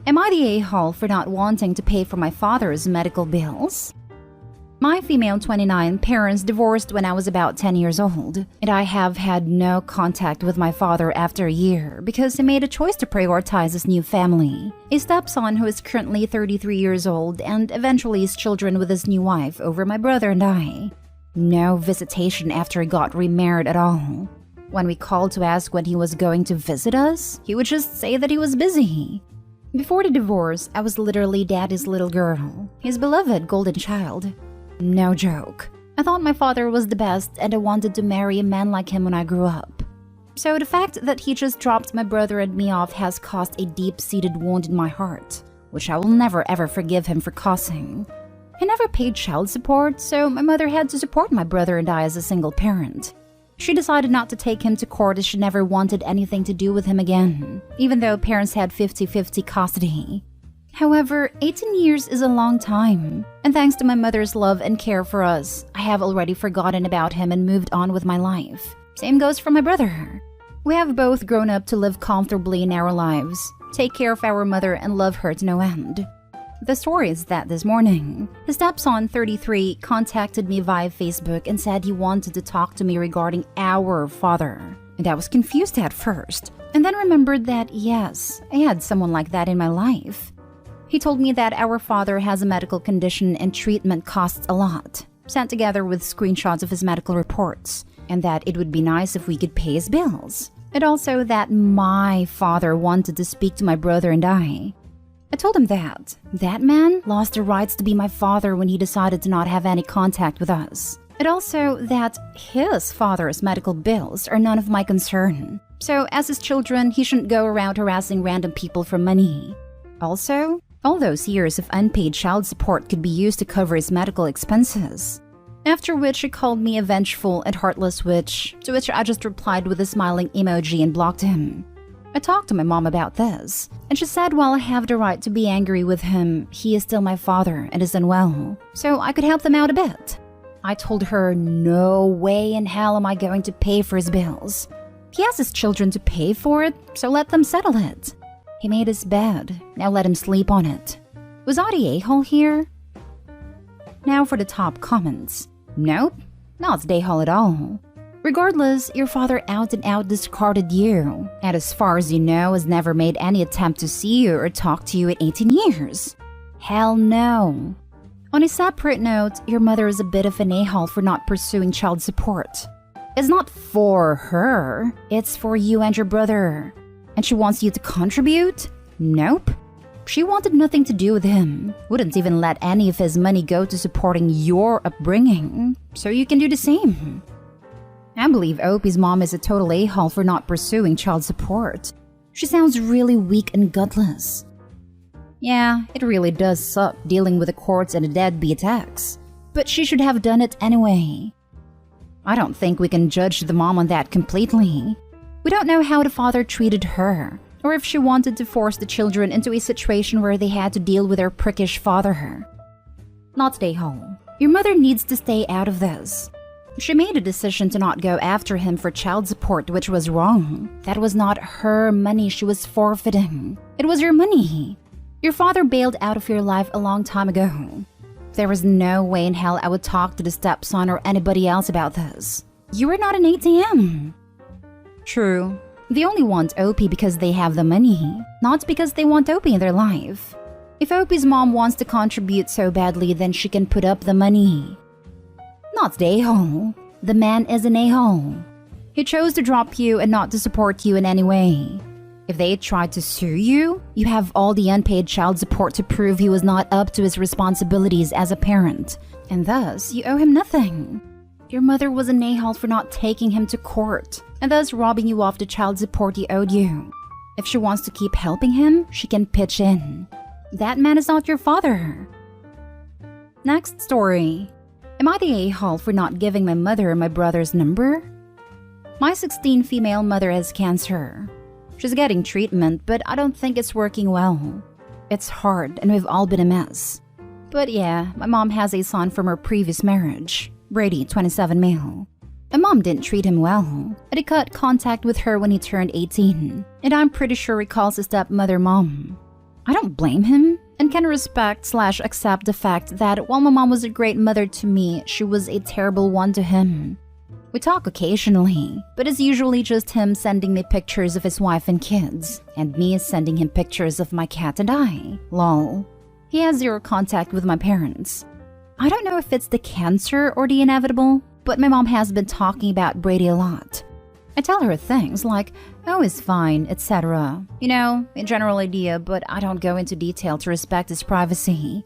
Am I the a-hole for not wanting to pay for my father's medical bills? My female 29 parents divorced when I was about 10 years old, and I have had no contact with my father after a year because he made a choice to prioritize his new family, a stepson who is currently 33 years old and eventually his children with his new wife over my brother and I. No visitation after he got remarried at all. When we called to ask when he was going to visit us, he would just say that he was busy. Before the divorce, I was literally daddy's little girl, his beloved golden child. No joke. I thought my father was the best and I wanted to marry a man like him when I grew up. So the fact that he just dropped my brother and me off has caused a deep-seated wound in my heart, which I will never ever forgive him for causing. He never paid child support, so my mother had to support my brother and I as a single parent. She decided not to take him to court as she never wanted anything to do with him again, even though parents had 50-50 custody. However, 18 years is a long time, and thanks to my mother's love and care for us, I have already forgotten about him and moved on with my life. Same goes for my brother. We have both grown up to live comfortably in our lives, take care of our mother and love her to no end. The story is that this morning, his stepson 33 contacted me via Facebook and said he wanted to talk to me regarding our father. And I was confused at first, and then remembered that yes, I had someone like that in my life. He told me that our father has a medical condition and treatment costs a lot, sent together with screenshots of his medical reports, and that it would be nice if we could pay his bills. And also that my father wanted to speak to my brother and I. I told him that man lost the rights to be my father when he decided to not have any contact with us. And also that his father's medical bills are none of my concern. So as his children, he shouldn't go around harassing random people for money. Also, all those years of unpaid child support could be used to cover his medical expenses. After which he called me a vengeful and heartless witch, to which I just replied with a smiling emoji and blocked him. I talked to my mom about this, and she said while I have the right to be angry with him, he is still my father and is unwell, so I could help them out a bit. I told her no way in hell am I going to pay for his bills. He has his children to pay for it, so let them settle it. He made his bed, now let him sleep on it. Was I the a-hole here? Now for the top comments. Nope, not the a-hole at all. Regardless, your father out and out discarded you, and as far as you know has never made any attempt to see you or talk to you in 18 years. Hell no. On a separate note, your mother is a bit of an a-hole for not pursuing child support. It's not for her, it's for you and your brother. And she wants you to contribute? Nope. She wanted nothing to do with him, wouldn't even let any of his money go to supporting your upbringing, so you can do the same. I believe Opie's mom is a total a-hole for not pursuing child support. She sounds really weak and gutless. Yeah, it really does suck dealing with the courts and a deadbeat ex, but she should have done it anyway. I don't think we can judge the mom on that completely. We don't know how the father treated her, or if she wanted to force the children into a situation where they had to deal with their prickish father. Not stay home. Your mother needs to stay out of this. She made a decision to not go after him for child support, which was wrong. That was not her money she was forfeiting. It was your money. Your father bailed out of your life a long time ago. There was no way in hell I would talk to the stepson or anybody else about this. You are not an ATM. True. They only want Opie because they have the money, not because they want Opie in their life. If Opie's mom wants to contribute so badly, then she can put up the money. Not the a-hole. The man is an a-hole. He chose to drop you and not to support you in any way. If they tried to sue you, you have all the unpaid child support to prove he was not up to his responsibilities as a parent, and thus you owe him nothing. Your mother was an a-hole for not taking him to court, and thus robbing you of the child support he owed you. If she wants to keep helping him, she can pitch in. That man is not your father. Next story. Am I the a-hole for not giving my mother my brother's number? My 16 female mother has cancer. She's getting treatment, but I don't think it's working well. It's hard, and we've all been a mess. But yeah, my mom has a son from her previous marriage, Brady, 27 male. My mom didn't treat him well, and he cut contact with her when he turned 18, and I'm pretty sure he calls his stepmother mom. I don't blame him and can respect/accept the fact that while my mom was a great mother to me, she was a terrible one to him. We talk occasionally, but it's usually just him sending me pictures of his wife and kids, and me sending him pictures of my cat and I. Lol. He has zero contact with my parents. I don't know if it's the cancer or the inevitable, but my mom has been talking about Brady a lot. I tell her things like, oh, he's fine, etc. You know, a general idea, but I don't go into detail to respect his privacy.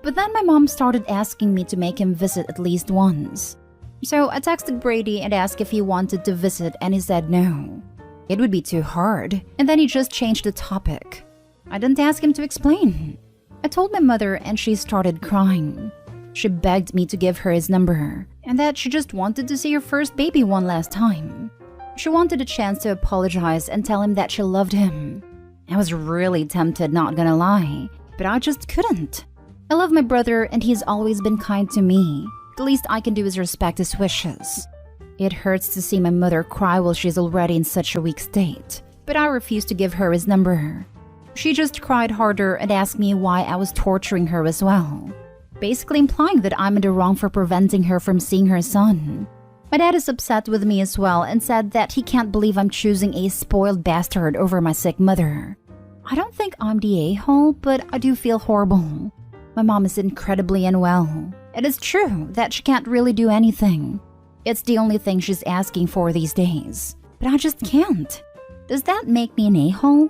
But then my mom started asking me to make him visit at least once. So I texted Brady and asked if he wanted to visit, and he said no. It would be too hard, and then he just changed the topic. I didn't ask him to explain. I told my mother and she started crying. She begged me to give her his number, and that she just wanted to see her first baby one last time. She wanted a chance to apologize and tell him that she loved him. I was really tempted, not gonna lie, but I just couldn't. I love my brother and he's always been kind to me. The least I can do is respect his wishes. It hurts to see my mother cry while she's already in such a weak state, but I refused to give her his number. She just cried harder and asked me why I was torturing her as well, basically implying that I'm in the wrong for preventing her from seeing her son. My dad is upset with me as well and said that he can't believe I'm choosing a spoiled bastard over my sick mother. I don't think I'm the a-hole, but I do feel horrible. My mom is incredibly unwell. It is true that she can't really do anything. It's the only thing she's asking for these days. But I just can't. Does that make me an a-hole?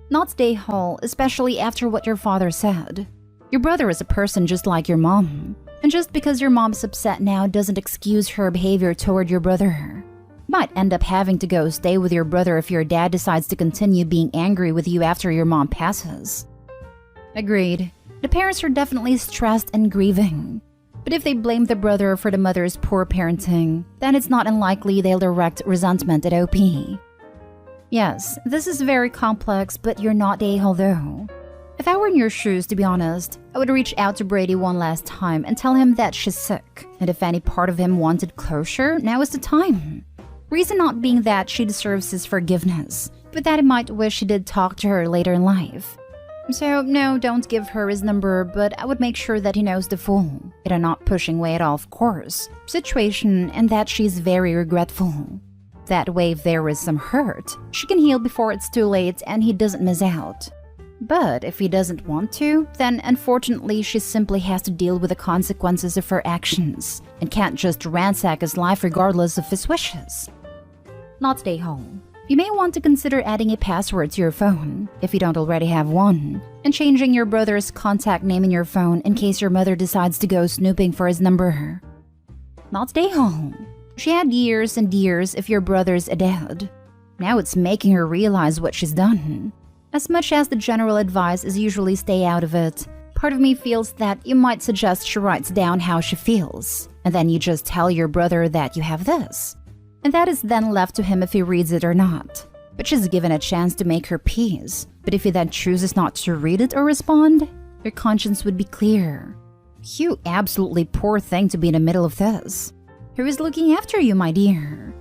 Not the a-hole, especially after what your father said. Your brother is a person just like your mom. And just because your mom's upset now doesn't excuse her behavior toward your brother. You might end up having to go stay with your brother if your dad decides to continue being angry with you after your mom passes. Agreed. The parents are definitely stressed and grieving. But if they blame the brother for the mother's poor parenting, then it's not unlikely they'll direct resentment at OP. Yes, this is very complex, but you're not the a-hole though. If I were in your shoes, to be honest, I would reach out to Brady one last time and tell him that she's sick, and if any part of him wanted closure, now is the time. Reason not being that she deserves his forgiveness, but that he might wish he did talk to her later in life. So, no, don't give her his number, but I would make sure that he knows the full, and I'm not pushing way at all, of course, situation, and that she's very regretful. That way, if there is some hurt, she can heal before it's too late and he doesn't miss out. But if he doesn't want to, then unfortunately she simply has to deal with the consequences of her actions, and can't just ransack his life regardless of his wishes. Not stay home. You may want to consider adding a password to your phone, if you don't already have one, and changing your brother's contact name in your phone in case your mother decides to go snooping for his number. Not stay home. She had years and years if your brother's dead. Now it's making her realize what she's done. As much as the general advice is usually stay out of it, part of me feels that you might suggest she writes down how she feels, and then you just tell your brother that you have this. And that is then left to him if he reads it or not. But she's given a chance to make her peace. But if he then chooses not to read it or respond, your conscience would be clear. You absolutely poor thing to be in the middle of this. Who is looking after you, my dear?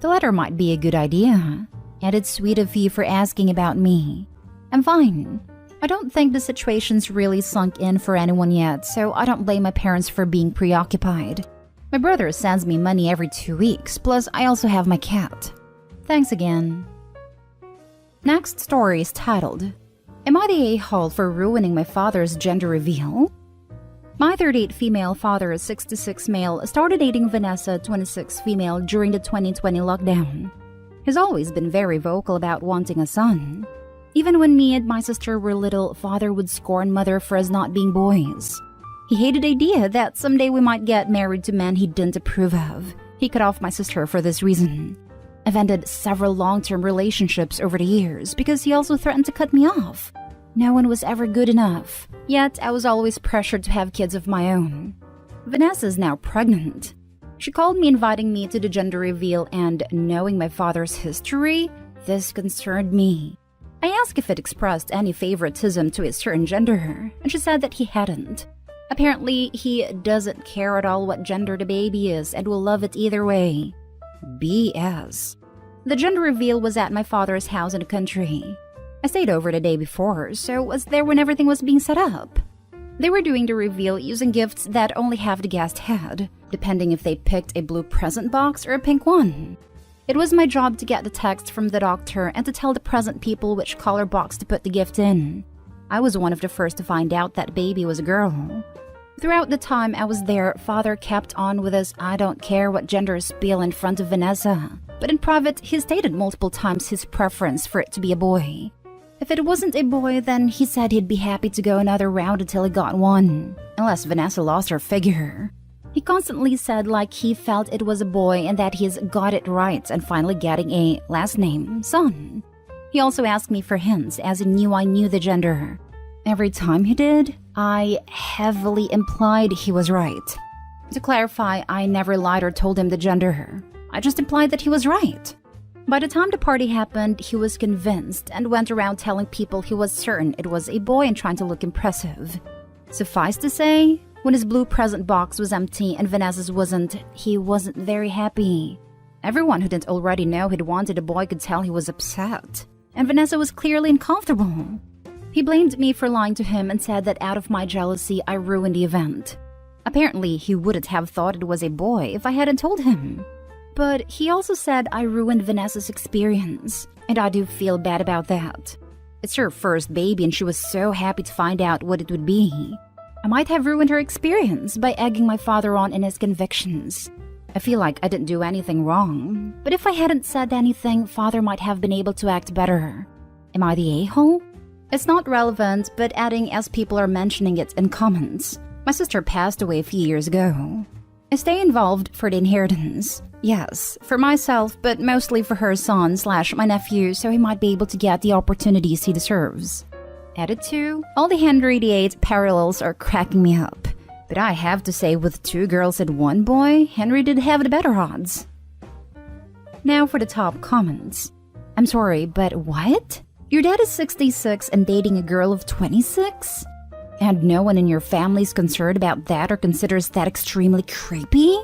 The letter might be a good idea. And it's sweet of you for asking about me. I'm fine. I don't think the situation's really sunk in for anyone yet, so I don't blame my parents for being preoccupied. My brother sends me money every 2 weeks, plus I also have my cat. Thanks again. Next story is titled, Am I the a-hole for ruining my father's gender reveal? My 38 female father, 66 male, started dating Vanessa, 26 female, during the 2020 lockdown. He's always been very vocal about wanting a son. Even when me and my sister were little, father would scorn mother for us not being boys. He hated the idea that someday we might get married to men he didn't approve of. He cut off my sister for this reason. I've ended several long-term relationships over the years because he also threatened to cut me off. No one was ever good enough, yet I was always pressured to have kids of my own. Vanessa is now pregnant. She called me inviting me to the gender reveal, and knowing my father's history, this concerned me. I asked if it expressed any favoritism to a certain gender, and she said that he hadn't. Apparently, he doesn't care at all what gender the baby is and will love it either way. BS. The gender reveal was at my father's house in the country. I stayed over the day before, so was there when everything was being set up. They were doing the reveal using gifts that only half the guest had, depending if they picked a blue present box or a pink one. It was my job to get the text from the doctor and to tell the present people which color box to put the gift in. I was one of the first to find out that baby was a girl. Throughout the time I was there, Father kept on with his "I don't care what gender" spiel in front of Vanessa, but in private he stated multiple times his preference for it to be a boy. If it wasn't a boy, then he said he'd be happy to go another round until he got one, unless Vanessa lost her figure. He constantly said like he felt it was a boy and that he's got it right and finally getting a last name, son. He also asked me for hints as he knew I knew the gender. Every time he did, I heavily implied he was right. To clarify, I never lied or told him the gender. I just implied that he was right. By the time the party happened, he was convinced and went around telling people he was certain it was a boy and trying to look impressive. Suffice to say, when his blue present box was empty and Vanessa's wasn't, he wasn't very happy. Everyone who didn't already know he'd wanted a boy could tell he was upset, and Vanessa was clearly uncomfortable. He blamed me for lying to him and said that out of my jealousy, I ruined the event. Apparently, he wouldn't have thought it was a boy if I hadn't told him. But he also said I ruined Vanessa's experience, and I do feel bad about that. It's her first baby and she was so happy to find out what it would be. I might have ruined her experience by egging my father on in his convictions. I feel like I didn't do anything wrong, but if I hadn't said anything, Father might have been able to act better. Am I the a-hole? It's not relevant, but adding as people are mentioning it in comments. My sister passed away a few years ago. I stay involved for the inheritance. Yes, for myself, but mostly for her son/my nephew, so he might be able to get the opportunities he deserves. Added to, all the Henry VIII parallels are cracking me up. But I have to say, with 2 girls and 1 boy, Henry did have the better odds. Now for the top comments. I'm sorry, but what? Your dad is 66 and dating a girl of 26? And no one in your family's concerned about that or considers that extremely creepy?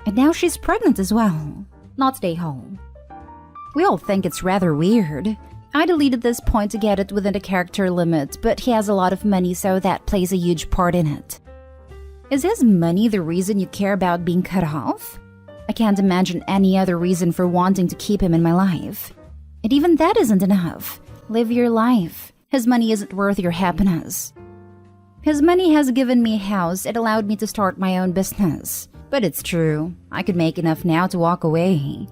And now she's pregnant as well. Not stay home. We all think it's rather weird. I deleted this point to get it within the character limit, but he has a lot of money, so that plays a huge part in it. Is his money the reason you care about being cut off? I can't imagine any other reason for wanting to keep him in my life. And even that isn't enough. Live your life. His money isn't worth your happiness. His money has given me a house. It allowed me to start my own business. But it's true. I could make enough now to walk away.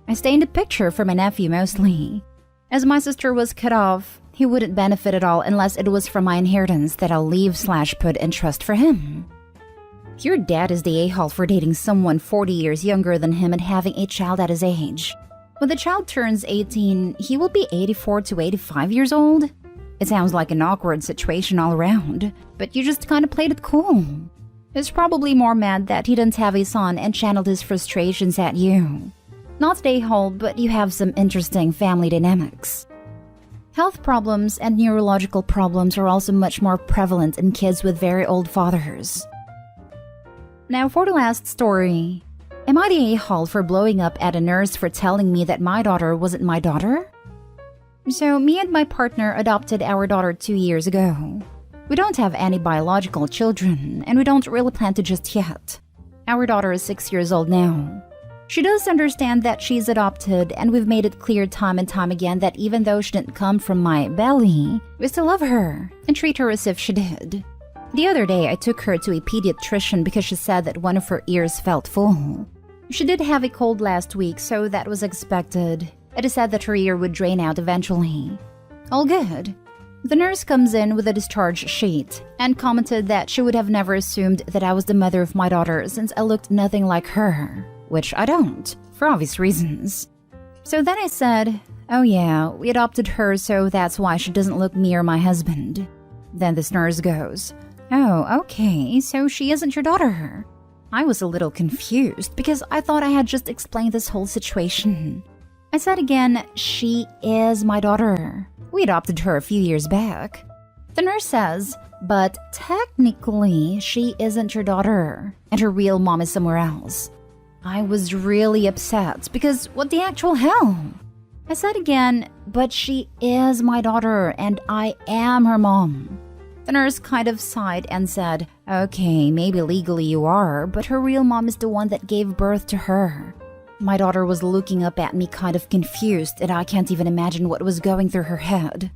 I stay in the picture for my nephew mostly. As my sister was cut off, he wouldn't benefit at all unless it was from my inheritance that I'll leave/put in trust for him. Your dad is the a-hole for dating someone 40 years younger than him and having a child at his age. When the child turns 18, he will be 84 to 85 years old? It sounds like an awkward situation all around, but you just kind of played it cool. He's probably more mad that he didn't have a son and channeled his frustrations at you. Not the a-hole, but you have some interesting family dynamics. Health problems and neurological problems are also much more prevalent in kids with very old fathers. Now for the last story. Am I the a-hole for blowing up at a nurse for telling me that my daughter wasn't my daughter? So me and my partner adopted our daughter 2 years ago. We don't have any biological children, and we don't really plan to just yet. Our daughter is 6 years old now. She does understand that she's adopted, and we've made it clear time and time again that even though she didn't come from my belly, we still love her and treat her as if she did. The other day, I took her to a pediatrician because she said that one of her ears felt full. She did have a cold last week, so that was expected. It is said that her ear would drain out eventually. All good. The nurse comes in with a discharge sheet and commented that she would have never assumed that I was the mother of my daughter since I looked nothing like her, which I don't, for obvious reasons. So then I said, oh yeah, we adopted her, so that's why she doesn't look me or my husband. Then this nurse goes, oh, okay, so she isn't your daughter. I was a little confused because I thought I had just explained this whole situation. I said again, she is my daughter. We adopted her a few years back. The nurse says, but technically she isn't your daughter, and her real mom is somewhere else. I was really upset because what the actual hell? I said again, but she is my daughter and I am her mom. The nurse kind of sighed and said, okay, maybe legally you are, but her real mom is the one that gave birth to her. My daughter was looking up at me kind of confused and I can't even imagine what was going through her head.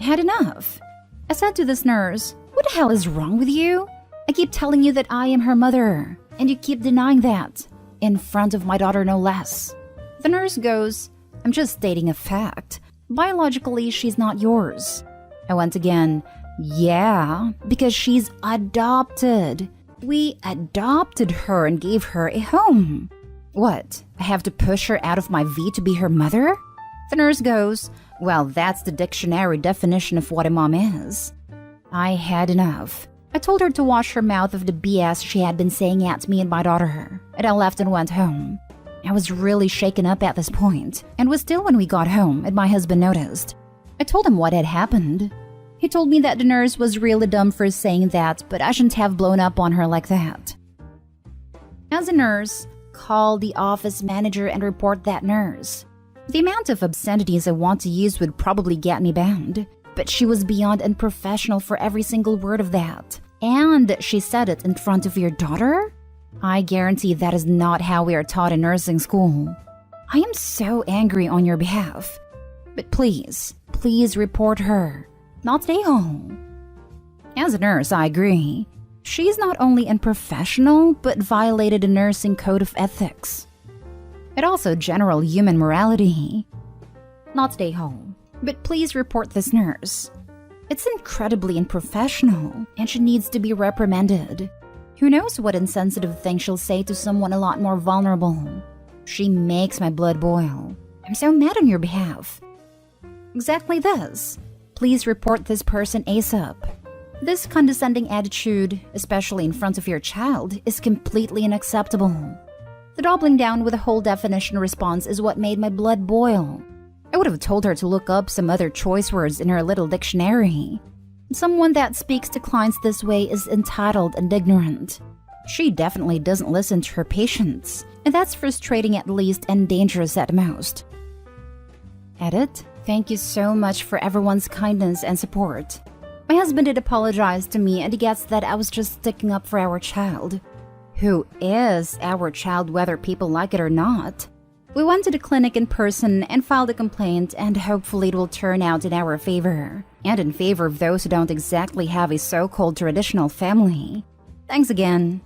I had enough. I said to this nurse, what the hell is wrong with you? I keep telling you that I am her mother, and you keep denying that. In front of my daughter, no less. The nurse goes, I'm just stating a fact. Biologically, she's not yours. I went again, yeah, because she's adopted. We adopted her and gave her a home. What, I have to push her out of my V to be her mother? The nurse goes, well, that's the dictionary definition of what a mom is. I had enough. I told her to wash her mouth of the BS she had been saying at me and my daughter, and I left and went home. I was really shaken up at this point, and was still when we got home and my husband noticed. I told him what had happened. He told me that the nurse was really dumb for saying that, but I shouldn't have blown up on her like that. As a nurse, call the office manager and report that nurse. The amount of obscenities I want to use would probably get me banned, but she was beyond unprofessional for every single word of that. And she said it in front of your daughter? I guarantee that is not how we are taught in nursing school. I am so angry on your behalf. But please, please report her. Not stay home. As a nurse, I agree. She's not only unprofessional, but violated a nursing code of ethics. And also general human morality. Not stay home, but please report this nurse. It's incredibly unprofessional, and she needs to be reprimanded. Who knows what insensitive thing she'll say to someone a lot more vulnerable. She makes my blood boil. I'm so mad on your behalf. Exactly this. Please report this person ASAP. This condescending attitude, especially in front of your child, is completely unacceptable. The doubling down with a whole definition response is what made my blood boil. I would have told her to look up some other choice words in her little dictionary. Someone that speaks to clients this way is entitled and ignorant. She definitely doesn't listen to her patients, and that's frustrating at least and dangerous at most. Edit. Thank you so much for everyone's kindness and support. My husband did apologize to me and he gets that I was just sticking up for our child. Who is our child whether people like it or not? We went to the clinic in person and filed a complaint, and hopefully it will turn out in our favor, and in favor of those who don't exactly have a so-called traditional family. Thanks again.